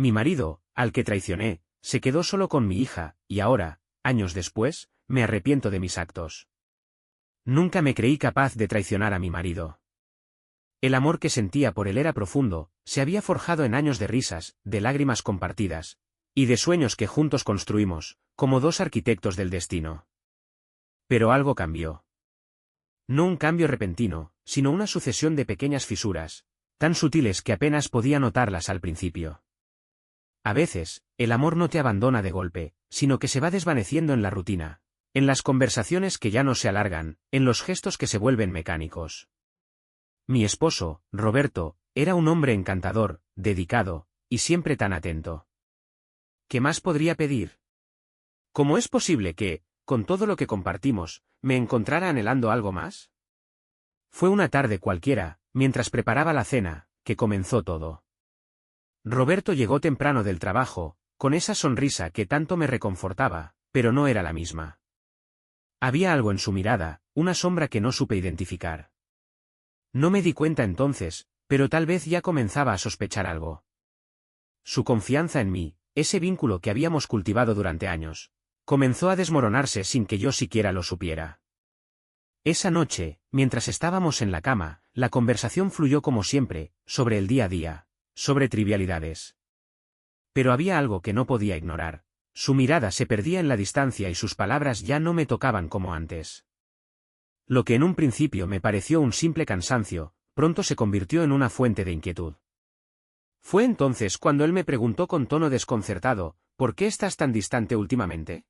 Mi marido, al que traicioné, se quedó solo con mi hija, y ahora, años después, me arrepiento de mis actos. Nunca me creí capaz de traicionar a mi marido. El amor que sentía por él era profundo, se había forjado en años de risas, de lágrimas compartidas, y de sueños que juntos construimos, como dos arquitectos del destino. Pero algo cambió. No un cambio repentino, sino una sucesión de pequeñas fisuras, tan sutiles que apenas podía notarlas al principio. A veces, el amor no te abandona de golpe, sino que se va desvaneciendo en la rutina, en las conversaciones que ya no se alargan, en los gestos que se vuelven mecánicos. Mi esposo, Roberto, era un hombre encantador, dedicado, y siempre tan atento. ¿Qué más podría pedir? ¿Cómo es posible que, con todo lo que compartimos, me encontrara anhelando algo más? Fue una tarde cualquiera, mientras preparaba la cena, que comenzó todo. Roberto llegó temprano del trabajo, con esa sonrisa que tanto me reconfortaba, pero no era la misma. Había algo en su mirada, una sombra que no supe identificar. No me di cuenta entonces, pero tal vez ya comenzaba a sospechar algo. Su confianza en mí, ese vínculo que habíamos cultivado durante años, comenzó a desmoronarse sin que yo siquiera lo supiera. Esa noche, mientras estábamos en la cama, la conversación fluyó como siempre, sobre el día a día, sobre trivialidades. Pero había algo que no podía ignorar. Su mirada se perdía en la distancia y sus palabras ya no me tocaban como antes. Lo que en un principio me pareció un simple cansancio, pronto se convirtió en una fuente de inquietud. Fue entonces cuando él me preguntó con tono desconcertado, ¿por qué estás tan distante últimamente?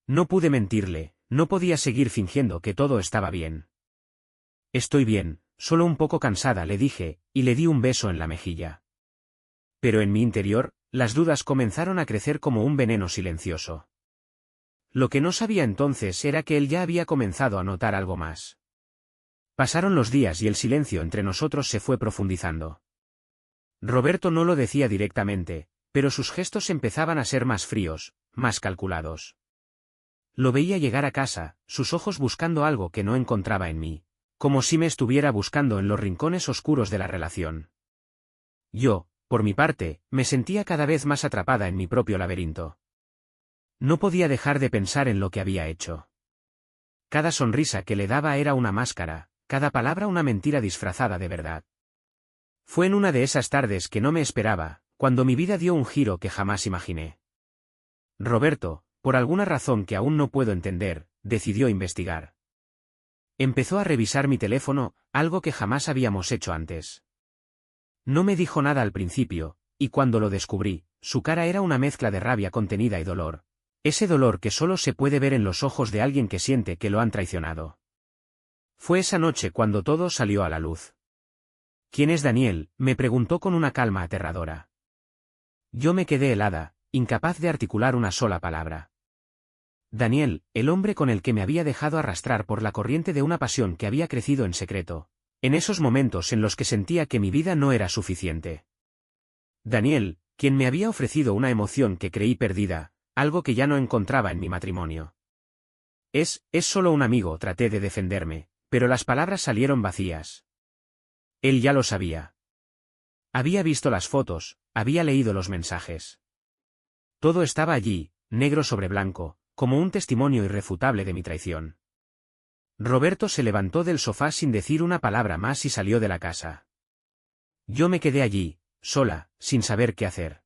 No pude mentirle, no podía seguir fingiendo que todo estaba bien. Estoy bien, solo un poco cansada, le dije, y le di un beso en la mejilla. Pero en mi interior, las dudas comenzaron a crecer como un veneno silencioso. Lo que no sabía entonces era que él ya había comenzado a notar algo más. Pasaron los días y el silencio entre nosotros se fue profundizando. Roberto no lo decía directamente, pero sus gestos empezaban a ser más fríos, más calculados. Lo veía llegar a casa, sus ojos buscando algo que no encontraba en mí, como si me estuviera buscando en los rincones oscuros de la relación. Yo, por mi parte, me sentía cada vez más atrapada en mi propio laberinto. No podía dejar de pensar en lo que había hecho. Cada sonrisa que le daba era una máscara, cada palabra una mentira disfrazada de verdad. Fue en una de esas tardes que no me esperaba, cuando mi vida dio un giro que jamás imaginé. Roberto, por alguna razón que aún no puedo entender, decidió investigar. Empezó a revisar mi teléfono, algo que jamás habíamos hecho antes. No me dijo nada al principio, y cuando lo descubrí, su cara era una mezcla de rabia contenida y dolor. Ese dolor que solo se puede ver en los ojos de alguien que siente que lo han traicionado. Fue esa noche cuando todo salió a la luz. ¿Quién es Daniel?, me preguntó con una calma aterradora. Yo me quedé helada, incapaz de articular una sola palabra. Daniel, el hombre con el que me había dejado arrastrar por la corriente de una pasión que había crecido en secreto, en esos momentos en los que sentía que mi vida no era suficiente. Daniel, quien me había ofrecido una emoción que creí perdida, algo que ya no encontraba en mi matrimonio. Es solo un amigo, traté de defenderme, pero las palabras salieron vacías. Él ya lo sabía. Había visto las fotos, había leído los mensajes. Todo estaba allí, negro sobre blanco, como un testimonio irrefutable de mi traición. Roberto se levantó del sofá sin decir una palabra más y salió de la casa. Yo me quedé allí, sola, sin saber qué hacer.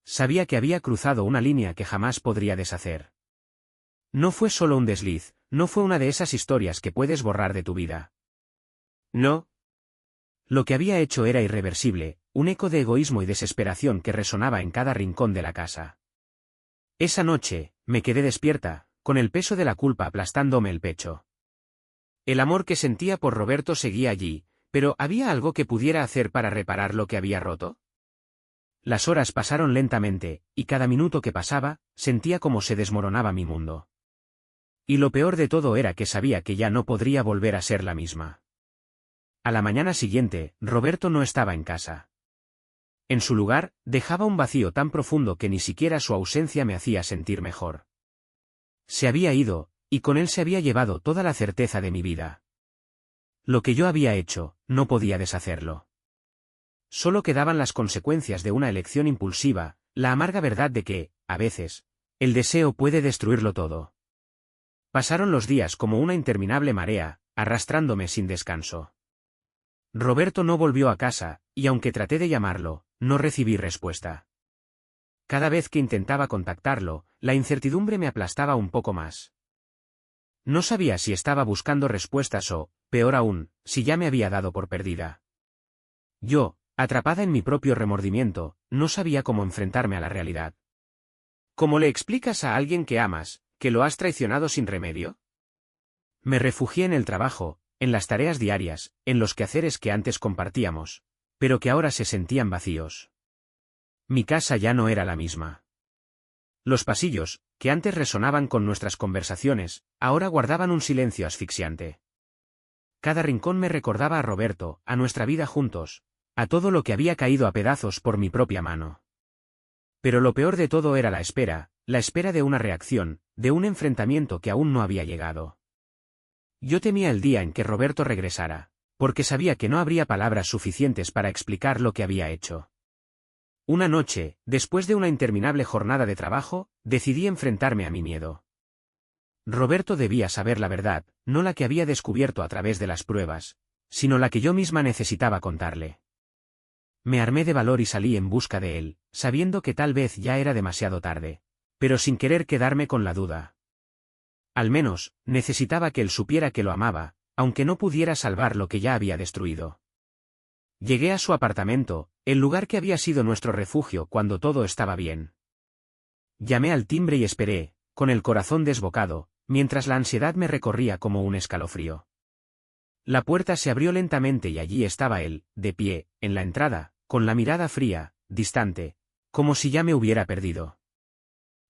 Sabía que había cruzado una línea que jamás podría deshacer. No fue solo un desliz, no fue una de esas historias que puedes borrar de tu vida. No. Lo que había hecho era irreversible, un eco de egoísmo y desesperación que resonaba en cada rincón de la casa. Esa noche, me quedé despierta, con el peso de la culpa aplastándome el pecho. El amor que sentía por Roberto seguía allí, pero ¿había algo que pudiera hacer para reparar lo que había roto? Las horas pasaron lentamente, y cada minuto que pasaba, sentía como se desmoronaba mi mundo. Y lo peor de todo era que sabía que ya no podría volver a ser la misma. A la mañana siguiente, Roberto no estaba en casa. En su lugar, dejaba un vacío tan profundo que ni siquiera su ausencia me hacía sentir mejor. Se había ido, y con él se había llevado toda la certeza de mi vida. Lo que yo había hecho, no podía deshacerlo. solo quedaban las consecuencias de una elección impulsiva, la amarga verdad de que, a veces, el deseo puede destruirlo todo. Pasaron los días como una interminable marea, arrastrándome sin descanso. Roberto no volvió a casa, y aunque traté de llamarlo, no recibí respuesta. Cada vez que intentaba contactarlo, la incertidumbre me aplastaba un poco más. No sabía si estaba buscando respuestas o, peor aún, si ya me había dado por perdida. Yo, atrapada en mi propio remordimiento, no sabía cómo enfrentarme a la realidad. ¿Cómo le explicas a alguien que amas, que lo has traicionado sin remedio? Me refugié en el trabajo, en las tareas diarias, en los quehaceres que antes compartíamos, pero que ahora se sentían vacíos. Mi casa ya no era la misma. Los pasillos, que antes resonaban con nuestras conversaciones, ahora guardaban un silencio asfixiante. Cada rincón me recordaba a Roberto, a nuestra vida juntos, a todo lo que había caído a pedazos por mi propia mano. Pero lo peor de todo era la espera de una reacción, de un enfrentamiento que aún no había llegado. Yo temía el día en que Roberto regresara, porque sabía que no habría palabras suficientes para explicar lo que había hecho. Una noche, después de una interminable jornada de trabajo, decidí enfrentarme a mi miedo. Roberto debía saber la verdad, no la que había descubierto a través de las pruebas, sino la que yo misma necesitaba contarle. Me armé de valor y salí en busca de él, sabiendo que tal vez ya era demasiado tarde, pero sin querer quedarme con la duda. Al menos, necesitaba que él supiera que lo amaba, aunque no pudiera salvar lo que ya había destruido. Llegué a su apartamento, el lugar que había sido nuestro refugio cuando todo estaba bien. Llamé al timbre y esperé, con el corazón desbocado, mientras la ansiedad me recorría como un escalofrío. La puerta se abrió lentamente y allí estaba él, de pie, en la entrada, con la mirada fría, distante, como si ya me hubiera perdido.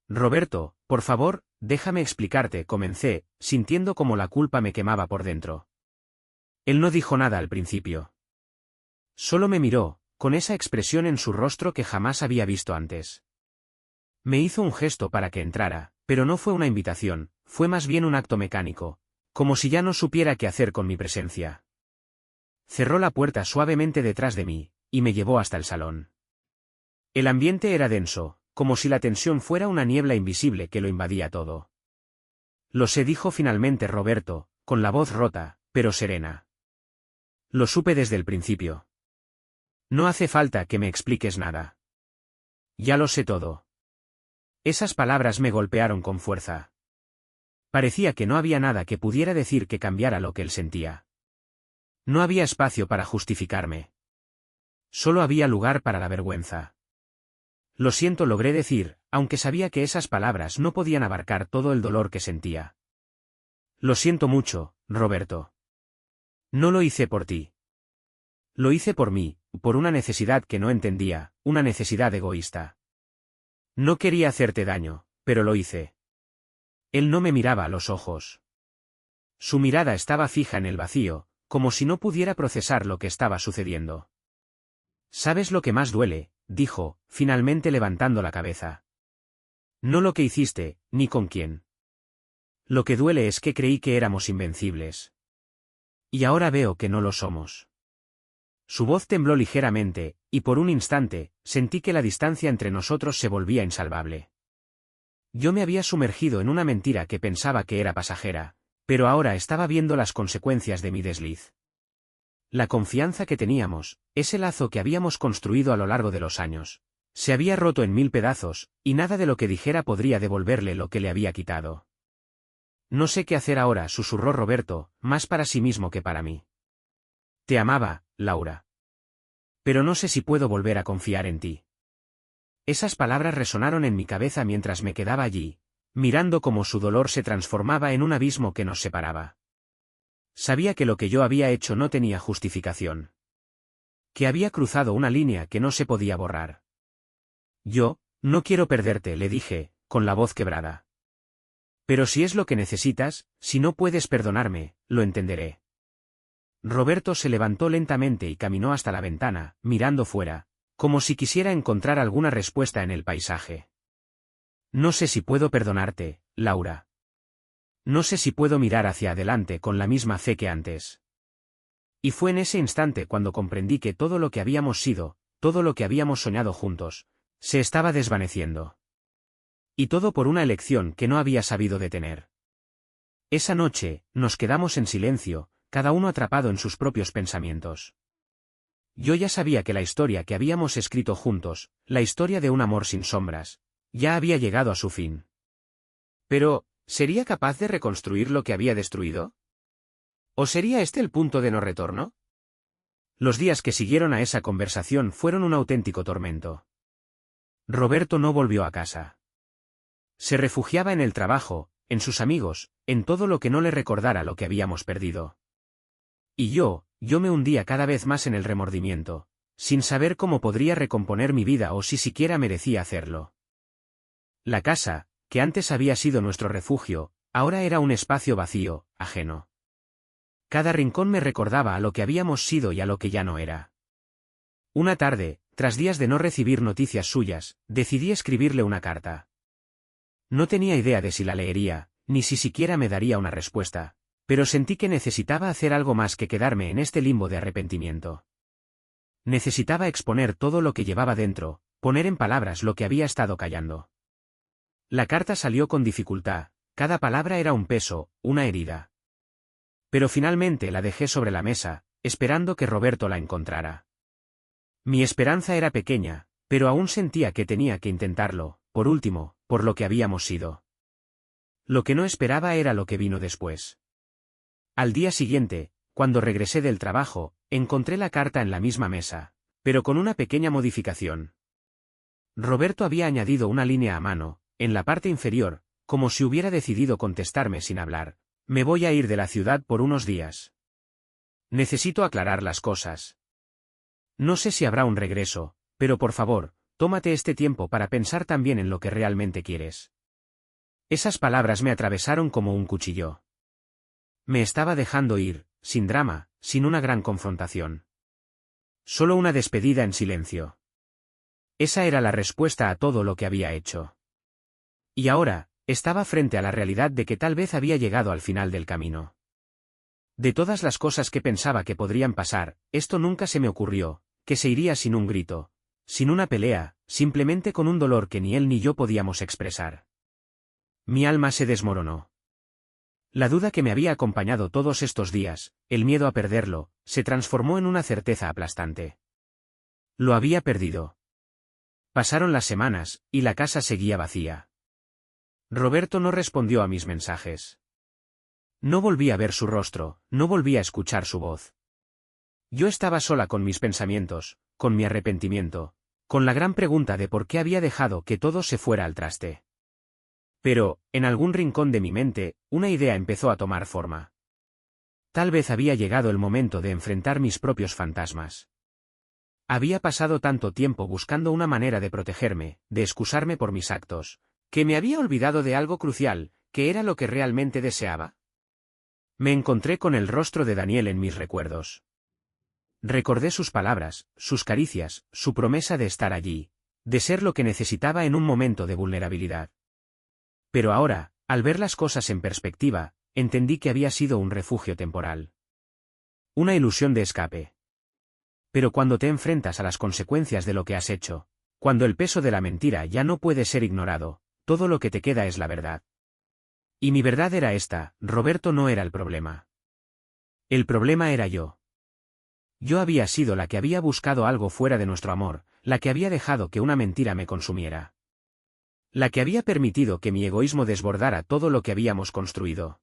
Roberto, por favor, déjame explicarte, comencé, sintiendo como la culpa me quemaba por dentro. Él no dijo nada al principio. Solo me miró, con esa expresión en su rostro que jamás había visto antes. Me hizo un gesto para que entrara, pero no fue una invitación, fue más bien un acto mecánico, como si ya no supiera qué hacer con mi presencia. Cerró la puerta suavemente detrás de mí, y me llevó hasta el salón. El ambiente era denso, como si la tensión fuera una niebla invisible que lo invadía todo. Lo sé, dijo finalmente Roberto, con la voz rota, pero serena. Lo supe desde el principio. No hace falta que me expliques nada. Ya lo sé todo. Esas palabras me golpearon con fuerza. Parecía que no había nada que pudiera decir que cambiara lo que él sentía. No había espacio para justificarme. Solo había lugar para la vergüenza. Lo siento, logré decir, aunque sabía que esas palabras no podían abarcar todo el dolor que sentía. Lo siento mucho, Roberto. No lo hice por ti. Lo hice por mí, por una necesidad que no entendía, una necesidad egoísta. No quería hacerte daño, pero lo hice. Él no me miraba a los ojos. Su mirada estaba fija en el vacío, como si no pudiera procesar lo que estaba sucediendo. ¿Sabes lo que más duele?, dijo, finalmente levantando la cabeza. No lo que hiciste, ni con quién. Lo que duele es que creí que éramos invencibles. Y ahora veo que no lo somos. Su voz tembló ligeramente, y por un instante, sentí que la distancia entre nosotros se volvía insalvable. Yo me había sumergido en una mentira que pensaba que era pasajera, pero ahora estaba viendo las consecuencias de mi desliz. La confianza que teníamos, ese lazo que habíamos construido a lo largo de los años, se había roto en 1000 pedazos, y nada de lo que dijera podría devolverle lo que le había quitado. No sé qué hacer ahora, susurró Roberto, más para sí mismo que para mí. Te amaba, Laura. Pero no sé si puedo volver a confiar en ti. Esas palabras resonaron en mi cabeza mientras me quedaba allí, mirando cómo su dolor se transformaba en un abismo que nos separaba. Sabía que lo que yo había hecho no tenía justificación. Que había cruzado una línea que no se podía borrar. Yo, no quiero perderte, le dije, con la voz quebrada. Pero si es lo que necesitas, si no puedes perdonarme, lo entenderé. Roberto se levantó lentamente y caminó hasta la ventana, mirando fuera, como si quisiera encontrar alguna respuesta en el paisaje. No sé si puedo perdonarte, Laura. No sé si puedo mirar hacia adelante con la misma fe que antes. Y fue en ese instante cuando comprendí que todo lo que habíamos sido, todo lo que habíamos soñado juntos, se estaba desvaneciendo. Y todo por una elección que no había sabido detener. Esa noche, nos quedamos en silencio, cada uno atrapado en sus propios pensamientos. Yo ya sabía que la historia que habíamos escrito juntos, la historia de un amor sin sombras, ya había llegado a su fin. Pero, ¿sería capaz de reconstruir lo que había destruido? ¿O sería este el punto de no retorno? Los días que siguieron a esa conversación fueron un auténtico tormento. Roberto no volvió a casa. Se refugiaba en el trabajo, en sus amigos, en todo lo que no le recordara lo que habíamos perdido. Y yo me hundía cada vez más en el remordimiento, sin saber cómo podría recomponer mi vida o si siquiera merecía hacerlo. La casa, que antes había sido nuestro refugio, ahora era un espacio vacío, ajeno. Cada rincón me recordaba a lo que habíamos sido y a lo que ya no era. Una tarde, tras días de no recibir noticias suyas, decidí escribirle una carta. No tenía idea de si la leería, ni si siquiera me daría una respuesta, pero sentí que necesitaba hacer algo más que quedarme en este limbo de arrepentimiento. Necesitaba exponer todo lo que llevaba dentro, poner en palabras lo que había estado callando. La carta salió con dificultad, cada palabra era un peso, una herida. Pero finalmente la dejé sobre la mesa, esperando que Roberto la encontrara. Mi esperanza era pequeña, pero aún sentía que tenía que intentarlo, por último, por lo que habíamos sido. Lo que no esperaba era lo que vino después. Al día siguiente, cuando regresé del trabajo, encontré la carta en la misma mesa, pero con una pequeña modificación. Roberto había añadido una línea a mano, en la parte inferior, como si hubiera decidido contestarme sin hablar: me voy a ir de la ciudad por unos días. Necesito aclarar las cosas. No sé si habrá un regreso, pero por favor, tómate este tiempo para pensar también en lo que realmente quieres. Esas palabras me atravesaron como un cuchillo. Me estaba dejando ir, sin drama, sin una gran confrontación. Solo una despedida en silencio. Esa era la respuesta a todo lo que había hecho. Y ahora, estaba frente a la realidad de que tal vez había llegado al final del camino. De todas las cosas que pensaba que podrían pasar, esto nunca se me ocurrió, que se iría sin un grito, sin una pelea, simplemente con un dolor que ni él ni yo podíamos expresar. Mi alma se desmoronó. La duda que me había acompañado todos estos días, el miedo a perderlo, se transformó en una certeza aplastante. Lo había perdido. Pasaron las semanas, y la casa seguía vacía. Roberto no respondió a mis mensajes. No volví a ver su rostro, no volví a escuchar su voz. Yo estaba sola con mis pensamientos, con mi arrepentimiento, con la gran pregunta de por qué había dejado que todo se fuera al traste. Pero, en algún rincón de mi mente, una idea empezó a tomar forma. Tal vez había llegado el momento de enfrentar mis propios fantasmas. Había pasado tanto tiempo buscando una manera de protegerme, de excusarme por mis actos, que me había olvidado de algo crucial, que era lo que realmente deseaba. Me encontré con el rostro de Daniel en mis recuerdos. Recordé sus palabras, sus caricias, su promesa de estar allí, de ser lo que necesitaba en un momento de vulnerabilidad. Pero ahora, al ver las cosas en perspectiva, entendí que había sido un refugio temporal. Una ilusión de escape. Pero cuando te enfrentas a las consecuencias de lo que has hecho, cuando el peso de la mentira ya no puede ser ignorado, todo lo que te queda es la verdad. Y mi verdad era esta: Roberto no era el problema. El problema era yo. Yo había sido la que había buscado algo fuera de nuestro amor, la que había dejado que una mentira me consumiera. La que había permitido que mi egoísmo desbordara todo lo que habíamos construido.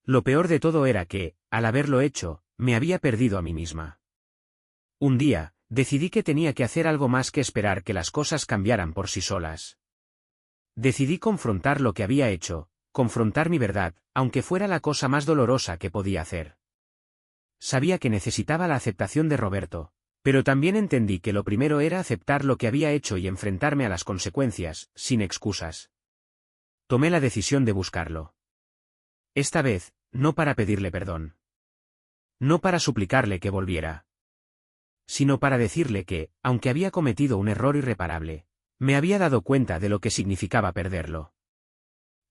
Lo peor de todo era que, al haberlo hecho, me había perdido a mí misma. Un día, decidí que tenía que hacer algo más que esperar que las cosas cambiaran por sí solas. Decidí confrontar lo que había hecho, confrontar mi verdad, aunque fuera la cosa más dolorosa que podía hacer. Sabía que necesitaba la aceptación de Roberto, pero también entendí que lo primero era aceptar lo que había hecho y enfrentarme a las consecuencias, sin excusas. Tomé la decisión de buscarlo. Esta vez, no para pedirle perdón. No para suplicarle que volviera. Sino para decirle que, aunque había cometido un error irreparable, me había dado cuenta de lo que significaba perderlo.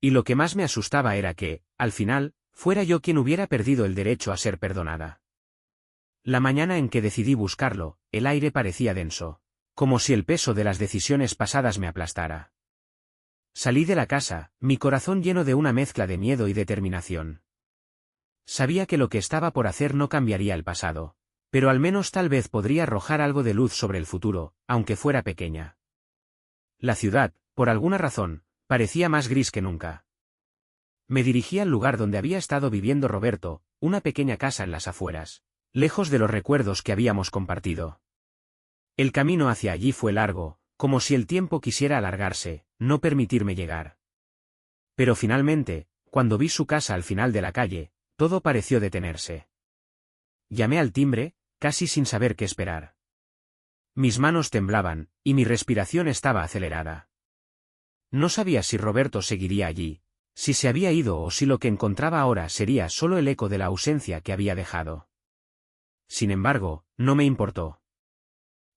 Y lo que más me asustaba era que, al final, fuera yo quien hubiera perdido el derecho a ser perdonada. La mañana en que decidí buscarlo, el aire parecía denso, como si el peso de las decisiones pasadas me aplastara. Salí de la casa, mi corazón lleno de una mezcla de miedo y determinación. Sabía que lo que estaba por hacer no cambiaría el pasado, pero al menos tal vez podría arrojar algo de luz sobre el futuro, aunque fuera pequeña. La ciudad, por alguna razón, parecía más gris que nunca. Me dirigí al lugar donde había estado viviendo Roberto, una pequeña casa en las afueras, lejos de los recuerdos que habíamos compartido. El camino hacia allí fue largo, como si el tiempo quisiera alargarse, no permitirme llegar. Pero finalmente, cuando vi su casa al final de la calle, todo pareció detenerse. Llamé al timbre, casi sin saber qué esperar. Mis manos temblaban, y mi respiración estaba acelerada. No sabía si Roberto seguiría allí, si se había ido o si lo que encontraba ahora sería solo el eco de la ausencia que había dejado. Sin embargo, no me importó.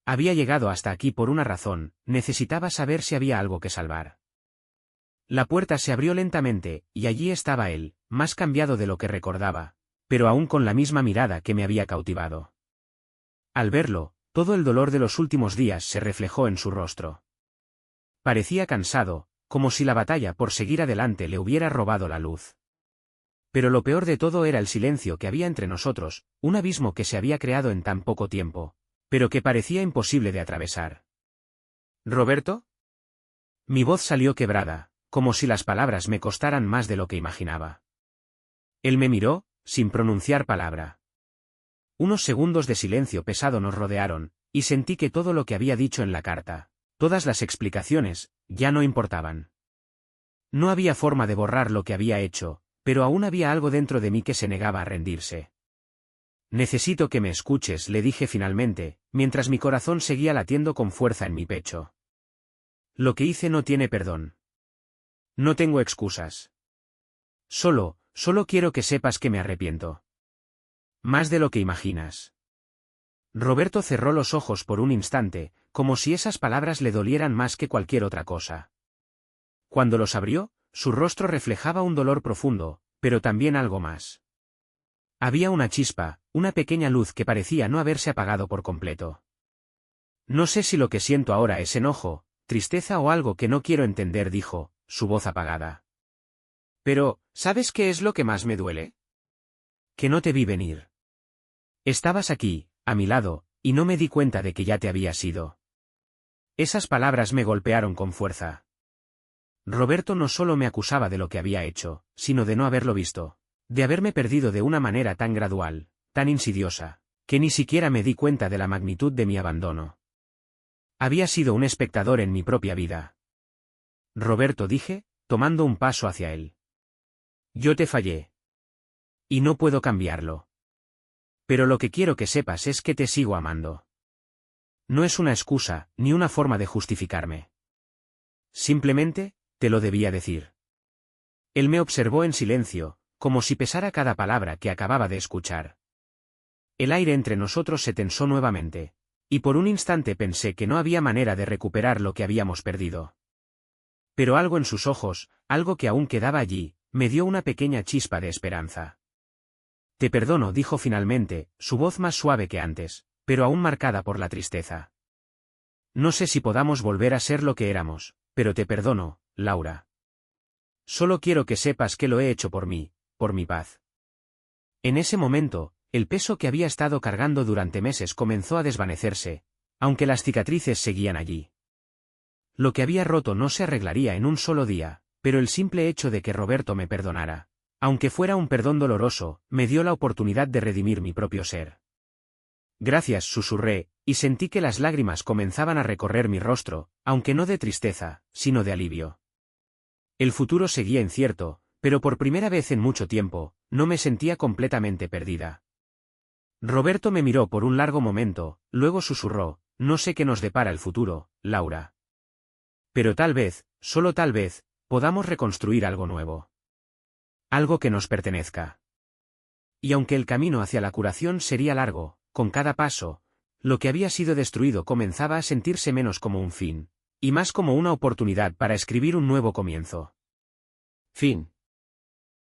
Había llegado hasta aquí por una razón, necesitaba saber si había algo que salvar. La puerta se abrió lentamente, y allí estaba él, más cambiado de lo que recordaba, pero aún con la misma mirada que me había cautivado. Al verlo, todo el dolor de los últimos días se reflejó en su rostro. Parecía cansado, como si la batalla por seguir adelante le hubiera robado la luz. Pero lo peor de todo era el silencio que había entre nosotros, un abismo que se había creado en tan poco tiempo, pero que parecía imposible de atravesar. ¿Roberto? Mi voz salió quebrada, como si las palabras me costaran más de lo que imaginaba. Él me miró, sin pronunciar palabra. Unos segundos de silencio pesado nos rodearon, y sentí que todo lo que había dicho en la carta, todas las explicaciones, ya no importaban. No había forma de borrar lo que había hecho, pero aún había algo dentro de mí que se negaba a rendirse. Necesito que me escuches, le dije finalmente, mientras mi corazón seguía latiendo con fuerza en mi pecho. Lo que hice no tiene perdón. No tengo excusas. Solo quiero que sepas que me arrepiento. Más de lo que imaginas. Roberto cerró los ojos por un instante, como si esas palabras le dolieran más que cualquier otra cosa. Cuando los abrió, su rostro reflejaba un dolor profundo, pero también algo más. Había una chispa, una pequeña luz que parecía no haberse apagado por completo. No sé si lo que siento ahora es enojo, tristeza o algo que no quiero entender, dijo, su voz apagada. Pero, ¿sabes qué es lo que más me duele? Que no te vi venir. Estabas aquí, a mi lado, y no me di cuenta de que ya te habías ido. Esas palabras me golpearon con fuerza. Roberto no solo me acusaba de lo que había hecho, sino de no haberlo visto, de haberme perdido de una manera tan gradual, tan insidiosa, que ni siquiera me di cuenta de la magnitud de mi abandono. Había sido un espectador en mi propia vida. Roberto, dije, tomando un paso hacia él. Yo te fallé. Y no puedo cambiarlo. Pero lo que quiero que sepas es que te sigo amando. No es una excusa, ni una forma de justificarme. Simplemente, te lo debía decir. Él me observó en silencio, como si pesara cada palabra que acababa de escuchar. El aire entre nosotros se tensó nuevamente, y por un instante pensé que no había manera de recuperar lo que habíamos perdido. Pero algo en sus ojos, algo que aún quedaba allí, me dio una pequeña chispa de esperanza. Te perdono, dijo finalmente, su voz más suave que antes, pero aún marcada por la tristeza. No sé si podamos volver a ser lo que éramos, pero te perdono, Laura. Solo quiero que sepas que lo he hecho por mí, por mi paz. En ese momento, el peso que había estado cargando durante meses comenzó a desvanecerse, aunque las cicatrices seguían allí. Lo que había roto no se arreglaría en un solo día, pero el simple hecho de que Roberto me perdonara, aunque fuera un perdón doloroso, me dio la oportunidad de redimir mi propio ser. Gracias, susurré, y sentí que las lágrimas comenzaban a recorrer mi rostro, aunque no de tristeza, sino de alivio. El futuro seguía incierto, pero por primera vez en mucho tiempo, no me sentía completamente perdida. Roberto me miró por un largo momento, luego susurró, no sé qué nos depara el futuro, Laura. Pero tal vez, solo tal vez, podamos reconstruir algo nuevo. Algo que nos pertenezca. Y aunque el camino hacia la curación sería largo, con cada paso, lo que había sido destruido comenzaba a sentirse menos como un fin, y más como una oportunidad para escribir un nuevo comienzo. Fin.